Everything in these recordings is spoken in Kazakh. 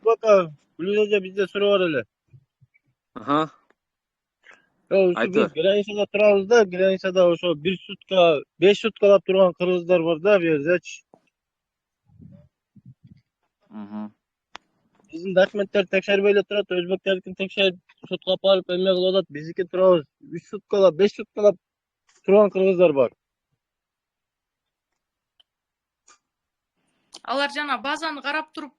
Бака, Гүлназа бизде суроо бар эле. Ушу Айтты. биз границада турабыз да, границада ошо 1 сутка, 5 суткалап турган кыргыздар бар да, бу жердечи. Биздин документтерди текшербей эле турат, өзбектердикин текшерип, сотко алып барып эме кылып атат. Биздики турабыз 3 суткалап, 5 суткалап турган кыргыздар бар. Алар жана базаны карап туруп,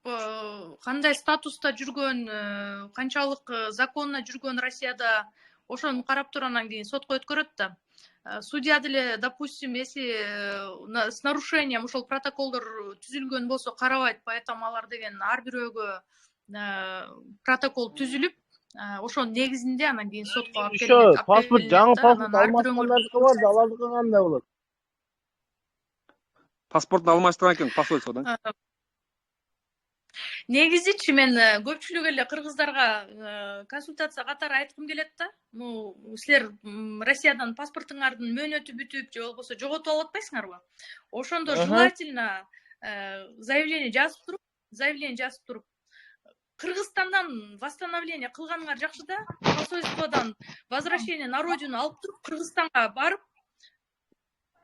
кандай статуста жүргөн, канчалык законно жүргөн Россияда ошону карап туруп анан кийин сотко өткөрөт да. Судья деле, допустим, если с нарушением ошол протоколдор түзүлгөн болсо карабайт, поэтому алар деген ар бирөөгө протокол түзүлүп, ошонун негизинде анан кийин сотко алып келинет. Ошо паспорт, жаңы паспорт алмашкандардыкы бар да, алардыкы кандай болот? Паспортун алмаштырган экен посольстводон. Негизичи мен көпчүлүк эле кыргыздарга консультация катары айткым келет да. Силер Россиядан паспортуңардын мөөнөтү бүтүп, же болбосо жоготуп алып атпайсыңарбы? Ошондо желательно заявление жазып туруп, Кыргызстандан восстановление кылганыңар жакшы да, посольстводан возвращение на родину алып туруп, Кыргызстанга барып,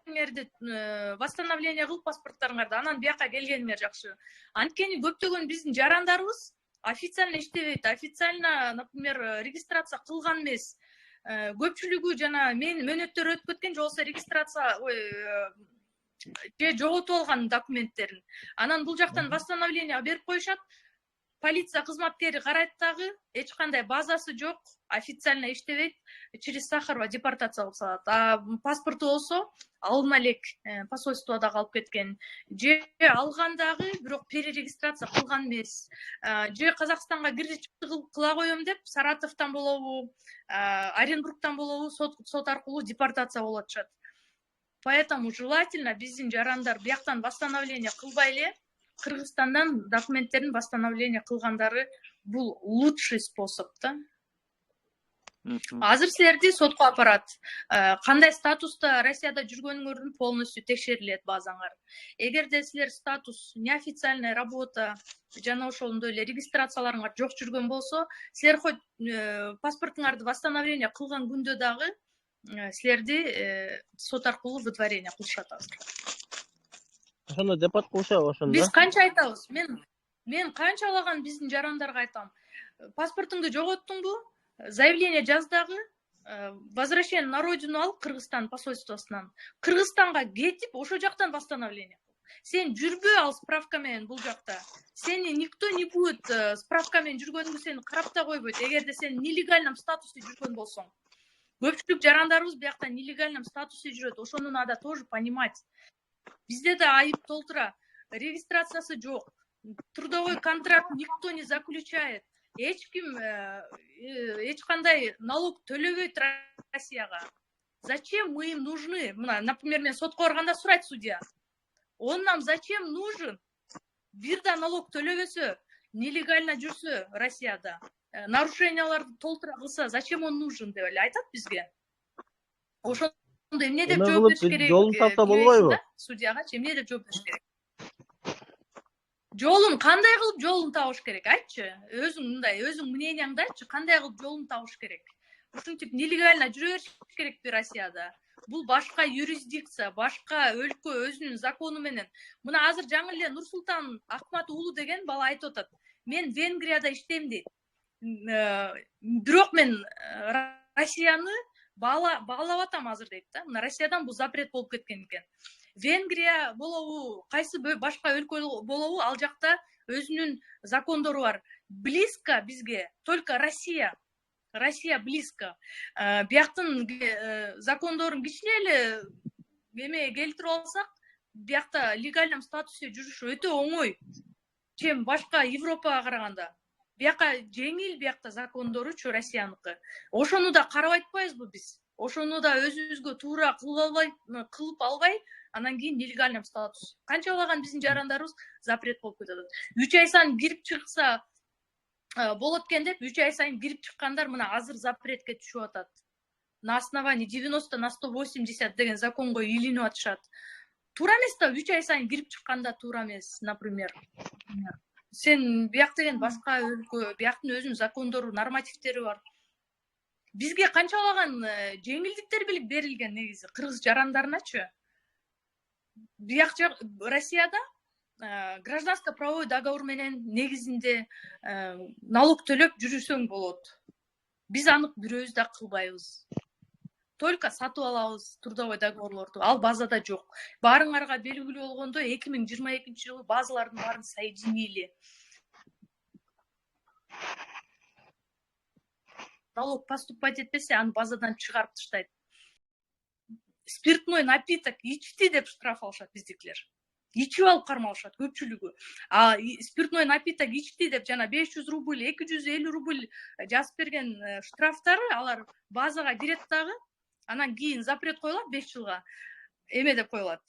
восстановление кылып паспорттарыңарды, анан бияка келгениңер жакшы. Анткени көптөгөн биздин жарандарыбыз официально иштебейт, официально, например, регистрация кылган эмес. Көпчүлүгү жана мен мөөнөттөр өтүп кеткен, же болбосо регистрация же жоготуп алган документтерин. Анан бул жактан восстановление берип коюшат. Полиция кызматкери карайт дагы, эч кандай базасы жок, официально иштебейт, через Сахарова депортация кылып салат. А паспорту болсо алма элек посольствода калып кеткен, же алган дагы, бирок перерегистрация кылган эмес, же Казакстанга кире чыкты кыла коем деп Саратовдон болобу, Оренбургтан болобу сот аркылуу депортация болуп атышат. Поэтому желательно биздин жарандар бияктан восстановление кылбай эле Кыргызстандан документтерин восстановление кылгандары бул лучший способ да. Азыр силерди сотко апарат. Кандай статуста Россияда жүргөнүңөрдүн полностью текшерилет базаңар. Эгерде силер статус неофициальная работа жана ошондой эле регистрацияларыңар жок жүргөн болсо, силер хоть паспортуңарды восстановление кылган күндө дагы силерди сот аркылуу выдворение кылышат азыр. Ошондо депорт кылышабы ошондо? Биз канча айтабыз? Мен канчалаган биздин жарандарга айтам. Паспортуңду жоготтуңбу? Заявление жаз дагы, возвращение на родину ал Кыргызстан посольствосунан. Кыргызстанга кетип, ошо жактан восстановление кыл. Сен жүрбө ал справка менен бул жакта. Сени никто не будет справка менен жүргөнүңдү сени карап да койбойт, эгерде сен нелегальном статусе жүргөн болсоң. Көпчүлүк жарандарыбыз биякта нелегальном статусе жүрөт. Ошону надо тоже понимать. Бизде да айып толтура. Регистрациясы жок. Трудовой контракт никто не заключает. Эч ким, эч кандай налог төлөбөйт Россияга. Зачем мы им нужны? Например, мен сотко барганда сурайт судья. Он нам зачем нужен? Бир да налог төлөбөсө, нелегально жүрсө Россияда, нарушенияларды толтура кылса, зачем он нужен деп эле айтат бизге. Ошондо эмне деп жооп бериш керек? Жолун тапса болбойбу? Судьяга эмне деп жооп бериш керек? Жолун кандай кылып жолун табыш керек? Айтчы. Өзүң мнениеңди айтчы, кандай кылып жолун табыш керек? Ушинтип нелегально жүрө бериш керекпи Россияда? Бул башка юрисдикция, башка өлкө өзүнүн закону менен. Мына азыр жаңы эле Нурсултан Акмат уулу деген бала айтып атат. Мен Венгрияда иштейм дейт. Бирок мен Россияны баалап атам азыр дейт да. Мына Россиядан бул запрет болуп кеткен экен. Венгрия болобу, кайсы башка өлкө болобу, ал жакта өзүнүн закондору бар. Близко бизге только Россия близко. Бияктын закондорун кичине эле эме келтирип алсак, биякта легальном статусе жүрүш өтө оңой. Чем башка Европага караганда. Бияка жеңил, биякта закондоручу Россияныкы. Ошону да карап атпайбызбы биз? Ошону да өзүбүзгө туура кылып албай, анан кийин нелегальный статус. Канчалаган биздин жарандарыбыз запрет болуп кетет. 3 ай сайын кирип чыкса болот экен деп, 3 ай сайын кирип чыккандар мына азыр запретке түшүп атат. На основании 90 на 180 деген законго илинип атышат. Туура эмес да, 3 ай сайын кирип чыкканда туура эмес, например. Сен бияк деген башка өлкө, бияктын өзүнүн закондору, нормативтери бар. Бизге канчалаган жеңилдиктер берилген негизи кыргыз жарандарыначы. Бияк Россияда гражданско правовой договор менен негизинде налог төлөп жүрүсөң болот. Биз аны бирөөбүз да кылбайбыз. Только сатып алабыз трудовой договорлорду. Ал базада жок. Баарыңарга белгилүү болгондой 2022-жылы базалардын баарын соединили. Налог поступать этпесе, аны базадан чыгарып таштайт. Спиртной напиток ичти деп штраф алышат биздикилер. Ичип алып кармалышат көпчүлүгү. А спиртной напиток ичти деп жана 500 рубль, 250 рубль жазып берген штрафтары алар базага кирет дагы. Анан кийин запрет коюлат 5 жылга. Эме деп коюлат.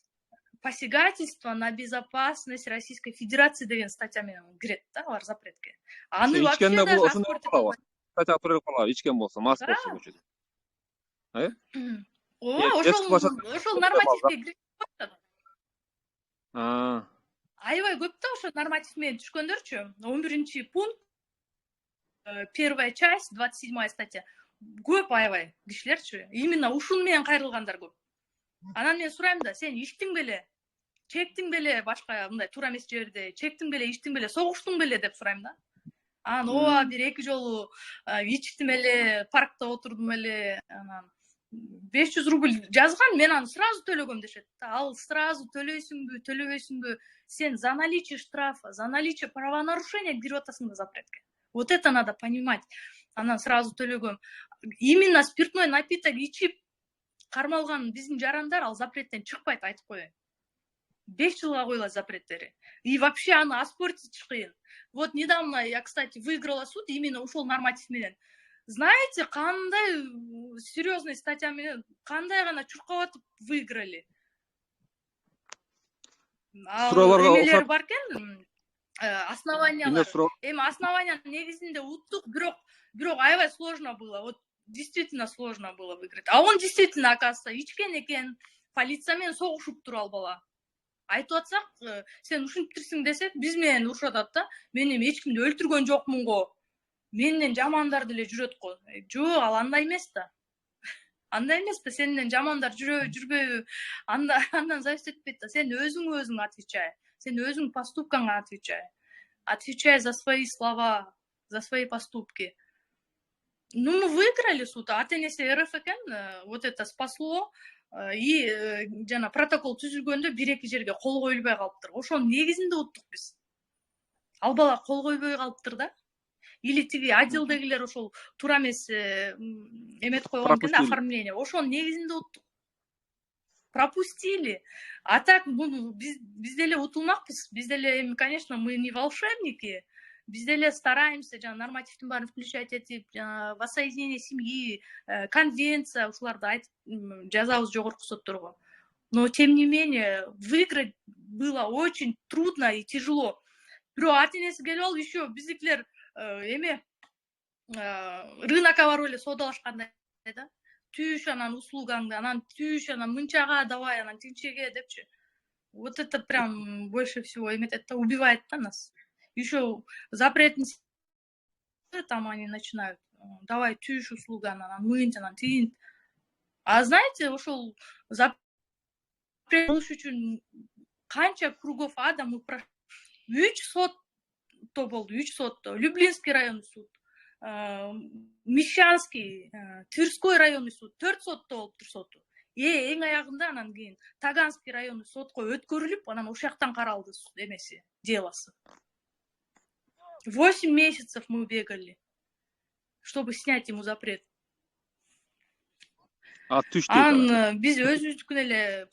Посягательство на безопасность Российской Федерации деген статья менен кирет да, алар запретке. Аны вообще даже аспорт статья туралы калабы, ичкен болсо, мас болсо көчөдө. Ошол нормативге кирип коюшат. Аябай көп да ошо норматив менен түшкөндөрчү. 11-пункт, 1-я часть, 27-я статья. Көп аябай кишилерчи. Именно ушун менен кайрылгандар көп. Анан мен сурайм да, сен иштиң беле? Чектиң беле башка мындай туура эмес жерде? Чектиң беле, иштиң беле, согуштуң беле деп сурайм да. Анан ооба бир 2 жолу ичтим эле, паркта отурдум эле, анан 500 рубль жазган, мен аны сразу төлөгөм дешет. Ал сразу төлөйсүңбү, төлөбөйсүңбү? Сен за наличие штрафа, за наличие правонарушения кирип атасың да запретке. Вот это надо понимать. Анан сразу төлөгөм. Именно спиртной напиток ичип кармалган биздин жарандар ал запреттен чыкпайт, айтып коеюн. 5 жылга коюлат запреттери. И вообще аны оспорить кыйын. Вот недавно я, кстати, выиграла суд именно ушол норматив менен. Знаете, кандай серьезный статья менен, кандай гана чуркап выиграли. Эмелери бар экен, основаниялар. Эми основания негизинде уттук, бирок аябай сложно было. Вот действительно сложно было выиграть. А он действительно, оказывается, ичкен экен, полиция менен согушуп тур ал бала. Айтып атсак, сен ушинтирсиң десек, биз менен урушат да. Мен эми эч кимди өлтүргөн жокмун го. Менден жамандар деле жүрөт го. Жок, ал андай эмес да. Андай эмес да, сенден жамандар жүрбөйбү. Андан зависит этпейт да. Сен өзүң отвечай. Сен өзүң поступкаңа отвечай. Отвечай за свои слова, за свои поступки. Ну, мы выиграли суд, а ата-энеси РФ экен, вот это спасло. И жана протокол түзүлгөндө 1-2 жерге кол коюлбай калыптыр. Ошонун негизинде уттук биз. Ал бала кол койбой калыптыр да. Или тиги отделдегилер ошол туура эмес эмет койгон экен, оформление. Ошонун негизинде уттук. Пропустили. А так биз деле утулмакпыз. Биз деле, конечно, мы не волшебники. Биз деле стараемся, жана нормативдин баарын включать этип, воссоединение семьи, конвенция, ушуларды айтып жазабыз жогорку сотторго. Но тем не менее, выиграть было очень трудно и тяжело. Бирок ата-энеси келип алып еще биздикилер эме рынокко барып эле соодалашкандай да. Түш анан услугаңды, анан түш анан мынчага давай, анан тинчеге депчи. Вот это прям больше всего это убивает нас. Еще запретный там они начинают. Давай түш услуга, анан мынча, анан тин. А знаете, ушул запрет үчүн канча кругов ада мы прошли. 3 сотто болду, 3 сотто. Люблинский районный суд, Мещанский, Тверской районный суд, 4 сотто болуптур соту. Эң аягында анан кийин Таганский районный сотко өткөрүлүп, анан ошол жактан каралды эмеси, делосы. 8 месяцев мы бегали, чтобы снять ему запрет. А түш дейт. Анан биз өзүбүздүкүн эле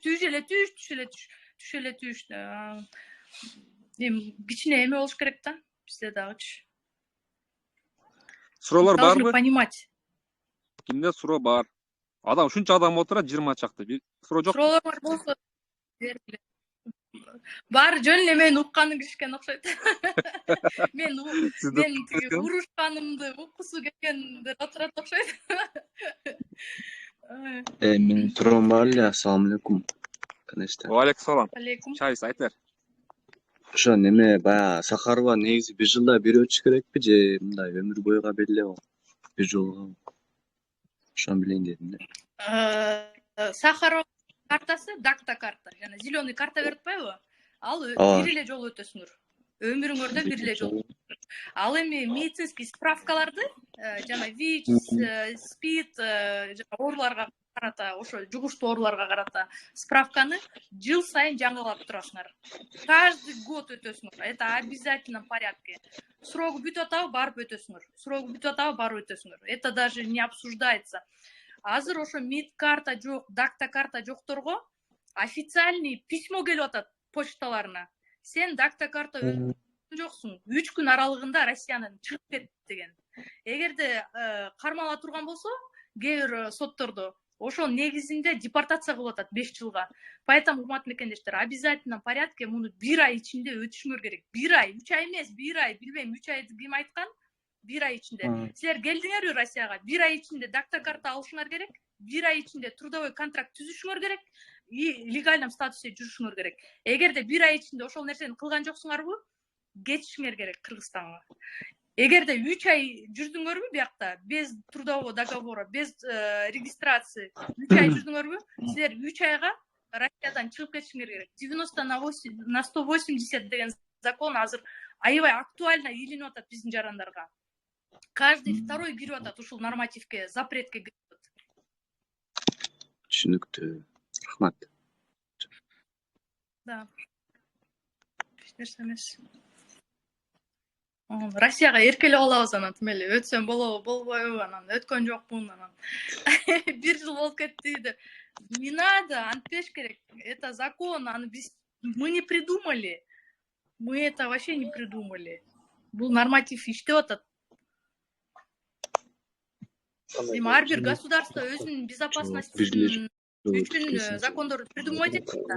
түш эле түш. Эми кичине эме болуш керек да, бизде дагычы. Суроолор барбы? Должны понимать. Кимде суроо бар? Адам ушунча адам отурат, 20 чакты. Суроо жок. Суроолор бар болсо бергиле. Бар, жөн эле мен укканы киришкен окшойт. Мен урушканымды уккусу келгендер отурат окшойт. Менин суроом бар эле. Ассаламу алейкум. Ва алейкум салам. Алейкум. Чайсыз айтыр. ошо неме баягы Сахарова негизи бир жылда бир өтүш керекпи же мындай өмүр бойга беле бир жолу ошону билейин дедим да. Сахаров картасы дакта карта жана зеленый карта берип атпайбы, ал Ооба. бир эле жолу өтөсүңөр, өмүрүңөрдө бир эле жолу. Ал эми медицинский справкаларды жана ВИЧ, СПИД жана ооруларга карата, ошо жугуштуу ооруларга карата справканы жыл сайын жаңылап турасыңар. Каждый год өтөсүңөр. Это обязательном порядке. Срогу бүтүп атабы, барып өтөсүңөр. Срогу бүтүп атабы, барып өтөсүңөр. Это даже не обсуждается. Азыр ошо медкарта жок, дакта карта жокторго официальный письмо келип атат почталарына. Сен дакта карта жоксуң, 3 күн аралыгында Россиянын чыгып кет деген. Эгерде кармала турган болсо, кээ бир соттордо ошол негизинде депортация кылып атат 5 жылга. Поэтому, урматтуу мекендештер, обязательном порядке муну 1 ай ичинде өтүшүңөр керек. 1 ай, 3 ай эмес, 1 ай, билбейм, 3 айды ким айткан? 1 ай ичинде. Силер келдиңерби Россияга? 1 ай ичинде дакта карта алышыңар керек. 1 ай ичинде трудовой контракт түзүшүңөр керек и легальном статусе жүрүшүңөр керек. Эгерде 1 ай ичинде ошол нерсени кылган жоксуңарбы, кетишиңер керек Кыргызстанга. Эгерде 3 ай жүрдүңөрбү биякта, без трудового договора, без регистрации, 3 ай жүрдүңөрбү, силер 3 айга Россиядан чыгып кетишиңер керек. 90/180 деген закон азыр аябай актуально илинип атат биздин жарандарга. Каждый второй кирип атат ушул нормативке, запретке кирип атат. Түшүнүктүү. Рахмат. Да. Эч нерсе эмес. Россияга эркелеп алабыз анан тимели, өтсөм болобу, болбойбу, анан өткөн жокмун анан. 1 жыл болуп кетти деп. Не надо, антпеш керек. Это закон, мы не придумали. Мы это вообще не придумали. Бул норматив иштеп атат. Эми ар бир государство өзүнүн безопасностью үчүн закондорду придумать этет да.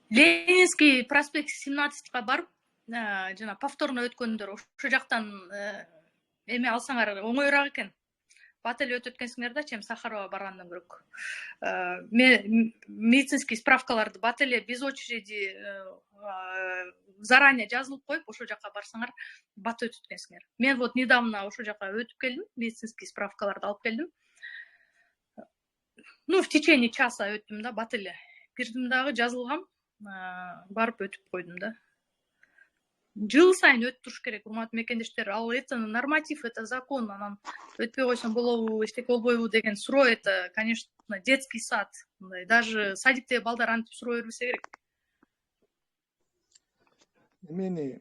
Ленинский проспект 17-ка барып, жана повторно өткөндөр ошо жактан эме алсаңар оңоюраак экен. Бат эле өтүп өткөнсүңөр да, чем Сахарова баргандан көрөк. Медицинский справкаларды бат эле без очереди заранее жазылып коюп, ошо жака барсаңар бат өтүп өткөнсүңөр. Мен вот недавно ошо жака өтүп келдим, медицинский справкаларды алып келдим. Ну, в течение часа өттүм да, бат эле. Кирдим дагы жазылгам, барып өтүп койдум да. Жыл сайын өтүп туруш керек, урматтуу мекендештер. Ал это норматив, это закон, анан өтпөй койсоң болобу, эчтеке болбойбу деген суроо, это, конечно, детский сад. Даже садиктеги балдар антип суроо бербесе керек. Эмени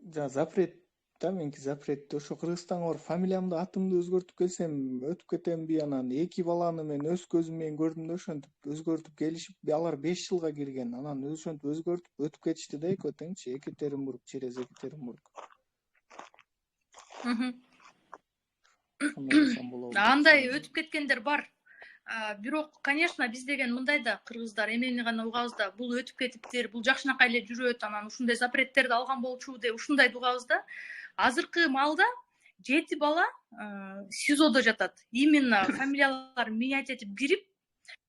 запрет да, меники запретти ошо Кыргызстанга барып фамилиямды, атымды өзгөртүп келсем өтүп кетемби, анан 2 баланы мен өз көзүм менен көрдүм да, ошентип өзгөртүп келишип, алар 5 жылга кирген, анан ошентип өзгөртүп өтүп кетишти да экөө теңчи, Екатеринбург, через Екатеринбург. Андай өтүп кеткендер бар. Бирок, конечно, биз деген мындай да кыргыздар эмени гана угабыз да, бул өтүп кетиптир, бул жакшынакай эле жүрөт, анан ушундай запреттерди алган болчу деп ушундай угабыз да. Азыркы маалда 7 бала СИЗОдо жатат. Именно фамилияларын менять этип кирип,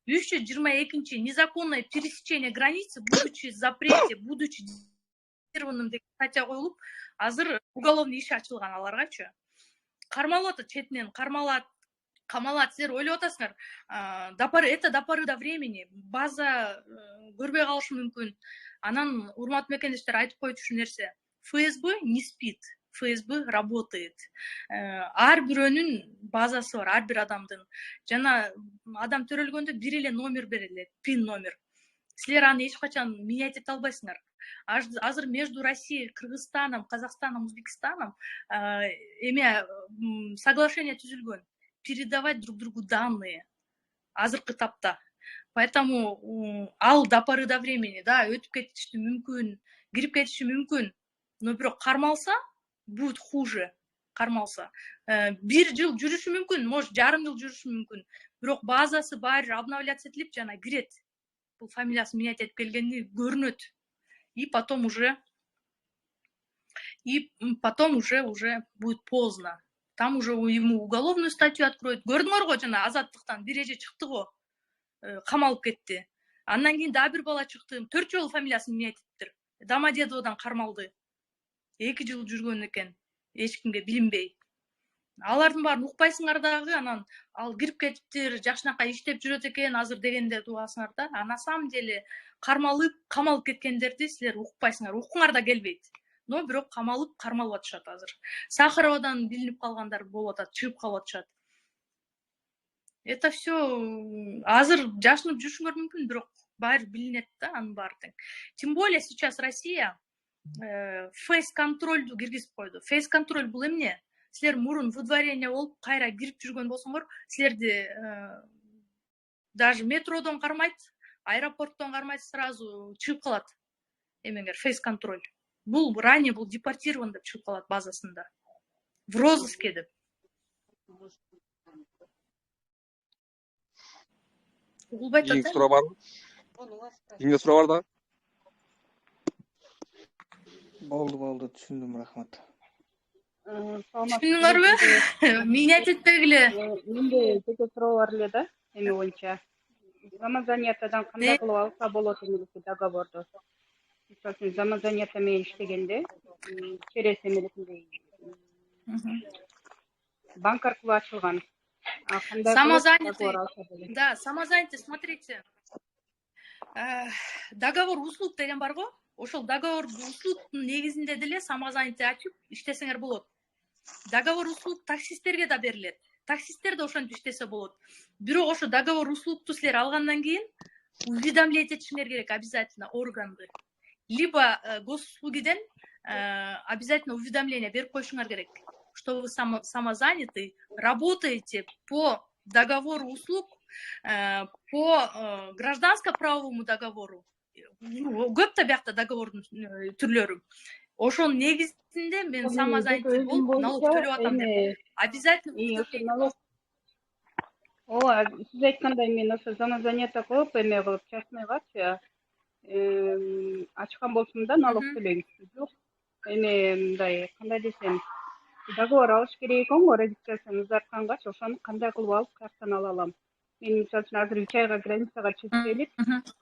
322 незаконное пересечение границы, будучи в запрете, будучи депортированным деген статья коюлуп, азыр уголовный иш ачылган аларгачы. Кармалып атат четинен, камалат, силер ойлоп атасыңар, это до поры до времени, база көрбөй калышы мүмкүн. Анан, урматтуу мекендештер, айтып коючу ушул нерсе. ФСБ не спит, ФСБ работает. Ар бирөөнүн базасы бар, ар бир адамдын. Жана адам төрөлгөндө бир эле номер берилет, пин номер. Силер аны эч качан менять эте албайсыңар. Азыр между Россией, Кыргызстаном, Казахстаном, Узбекистаном соглашение түзүлгөн. Передавать друг другу данные азыркы тапта. Поэтому ал до поры до времени, да, өтүп кетиши мүмкүн, кирип кетиши мүмкүн. Но бирок кармалса, будет хуже. Кармалса. 1 жыл жүрүшү мүмкүн, может, жарым жыл жүрүшү мүмкүн. Бирок базасы баары обновляться этилип жана кирет. Бул фамилиясын менять этип келгени көрүнөт. И потом уже И потом уже будет поздно. Там уже ему уголовную статью откроют. Көрдүңөр го жана Азаттыктан бир эже чыкты го, камалып кетти. Андан кийин дагы бир бала чыкты, 4 жолу фамилиясын эмне айтыптыр. Домодедоводон кармалды. 2 жыл жүргөн экен, эч кимге билинбей. Алардын баарын укпайсыңар дагы, анан ал кирип кетиптир, жакшынакай иштеп жүрөт экен азыр дегендерди угасыңар да. А на самом деле кармалып, камалып кеткендерди силер укпайсыңар, уккуңар да келбейт. Но бирок камалып, кармалып атышат азыр. Сахаровадан билинип калгандар болуп атат, чыгып калып атышат. Это все азыр жашынып жүрүшүңөр мүмкүн, бирок баары билинет да анын баары тең. Тем более сейчас Россия фейс-контрольду киргизип койду. Фейс-контроль бул эмне? Силер мурун выдворение болуп, кайра кирип жүргөн болсоңор, силерди даже метродон кармайт, аэропорттон кармайт, сразу чыгып калат. Эмеңер фейс-контроль. Бул ранее бул депортирован деп чыгып калат базасында. В розыске деп. Угулбай Кийинки атат. суроо барбы? Кийинки суроо бар дагы? Болду, түшүндүм, рахмат. Түшүндүңөрбү? Минет этпегиле. Менде жеке суроо бар эле да, эми боюнча. Самозанятыдан кандай кылып алса болот эмелики договорду? Мисалы үчүн самозанято менен иштегенде через эмеликиндей банк аркылуу ачылган. А кандай Самозанятый. договор алса болот? Да, самозанятый, смотрите. Договор услуг деген бар го. Ошол договор услугтун негизинде деле самозанятый ачып иштесеңер болот. Договор услуг таксисттерге да берилет. Таксисттер да ошентип иштесе болот. Бирок ошо договор услугту силер алгандан кийин уведомлять этишиңер керек обязательно органды. Либо госуслугиден обязательно уведомление берип коюшуңар керек, что вы самозанятый, работаете по договору услуг, по гражданско-правовому договору. Көп да биякта договордун түрлөрү. Ошонун негизинде мен самозанятый болуп налог төлөп атам деп. Обязательно. Ооба, сиз айткандай мен ошо самозанято кылып, эме кылып, частныйгачы ачкан болсом да налог төлөйм. Жок, эми мындай, кандай десем, договор алыш керек экен го, регистрацияны узарткангач, ошону кандай кылып алып каяктан ала алам? Мен мисалы үчүн азыр 3 айга границага чыгып келип,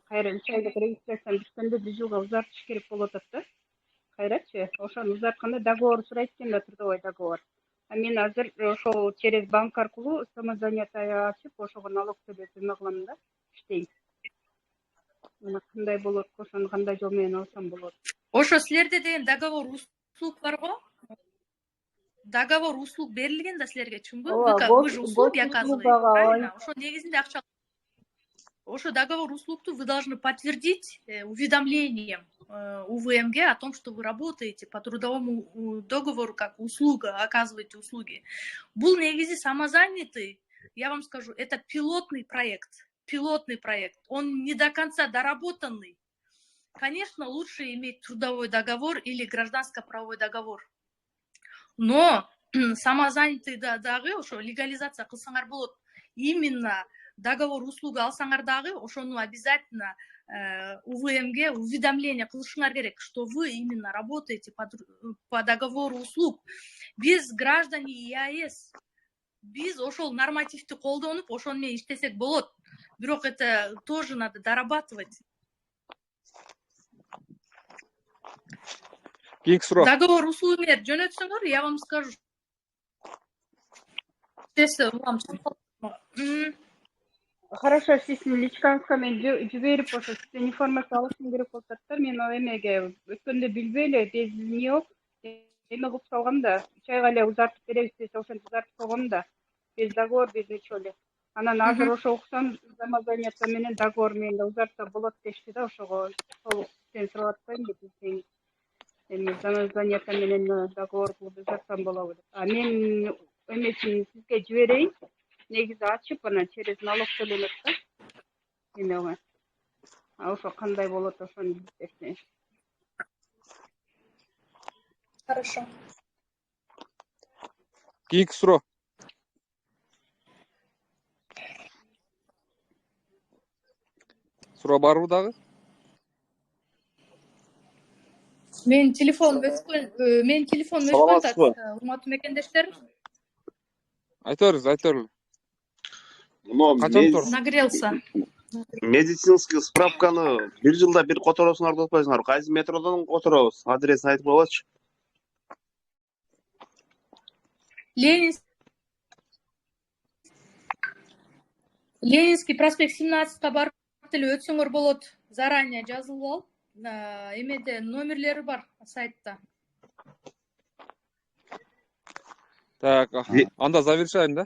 кайра 3 айлык регистрацияны бүткөндө 1 жылга узартыш керек болуп атат да. Кайрачы, ошону узартканда договор сурайт экен да, трудовой договор. А мен азыр ошол через банк аркылуу самозанятый ачып, ошого налог төлөп эме кылам да, иштейм. Мына кандай болот, ошону кандай жол менен алсам болот? Ошо силерде деген договор услуг бар го? Договор услуг берилген да силерге, чынбы? Вы же услуги оказываете, правильно? Ошо негизинде акча. Ошо договор услугту вы должны подтвердить уведомлением УВМГ о том, что вы работаете по трудовому договору как услуга, оказываете услуги. Бул негизи самозанятый, я вам скажу, это пилотный проект. Пилотный проект. Он не до конца доработанный. Конечно, лучше иметь трудовой договор или гражданско-правовой договор. Но самозанятый дагы ошо легализация кылсаңар болот. Именно договор услуга алсаңар дагы ошону обязательно УВМГ уведомление кылышыңар керек, что вы именно работаете по договору услуг. Биз граждане ЕАЭС, биз ошол нормативди колдонуп, ошону менен иштесек болот. Бирок это тоже надо дорабатывать. Кийинки суроо. Договор услуг менен жөнөтсөңөр, я вам скажу. Хорошо, сиздин личкаңызга мен жиберип, ошо сизден информация алышым керек болуп атат да. Мен ал эмеге өткөндө билбей эле без нее эме кылып салгам да. 3 айга эле узартып беребиз десе, ошентип узартып койгом да. Без договор, без ничего эле. Анан азыр ошо уксам, самозанято менен договор менен узартса болот дешти да, ошого сен сурап атпаймынбы десең. Эми самозанято менен договор кылып узартсам болобу деп. А мен эмесин сизге жиберейин. Негизи ачып, анан через налог төлөнөт да. Эме. А ошо кандай болот, ошону билип берсеңиз. Хорошо. Кийинки суроо. Суроо барбы дагы? Менин телефонум өчкөн Саламатсызбы? атат, урматтуу мекендештер. Айта бериңиз. Мына Качан тур? Нагрелся. медицинский справканы бир жылда бир которосуңар деп атпайсыңарбы? Кайсы метродон которобуз? Адресин айтып коелочу. Ленинский проспект 17-ка барып эле өтсөңөр болот. Заранее жазылып алып, эмеде номерлери бар сайтта. Так, анда завершаем, да?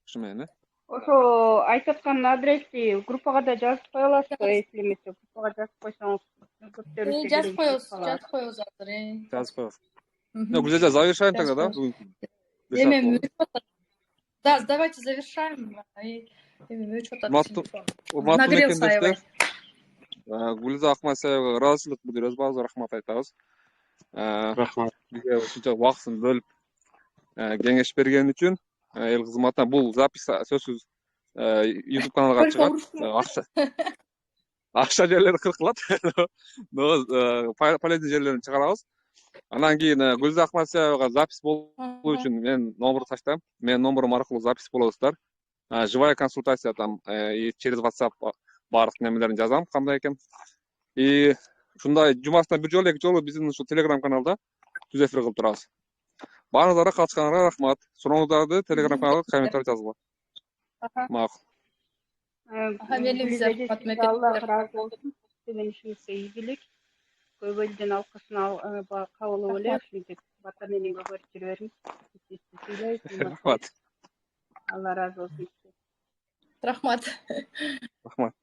Ушу менен, Ошо айтып аткан адрести группага да жазып кое аласызбы, если эмесе группага жазып койсоңуз көптөрүнчө Жазып коебуз азыр. жазып коебуз. Гүлзада, завершаем тогда, да? Эми өчүп атат. Да, давайте завершаем. Эми өчүп атат. Урматтуу мекендештер, Гүлза Акматсаевага ыраазычылык билдиребиз, рахмат айтабыз. Рахмат. Бизге ушунча убактысын бөлүп кеңеш берген үчүн эл кызматына бул запись сөзсүз YouTube каналга чыгат. Акча жерлери кыркылат. Полезный жерлерин чыгарабыз. Анан кийин Гүлза Акматсаевага запись болуу үчүн мен номер таштайм. Менин номерум аркылуу запись болосуздар. Живая консультация там через WhatsApp баардык немелерин жазам, кандай экен. И ушундай жумасына бир жолу, эки жолу биздин ушу Telegram каналда түз эфир кылып турабыз. Баарыңыздарга катышканыңарга рахмат. Сурооңуздарды Telegram каналга комментарий жазгыла. Макул. Аллах разы болсун. Сиздин ишиңизге ийгилик. Көп элдин алкышын кабыл эле, ушинтип бата менен көбөрүп жүрө бериңиз. Рахмат. Алла разы болсун. Рахмат. Рахмат.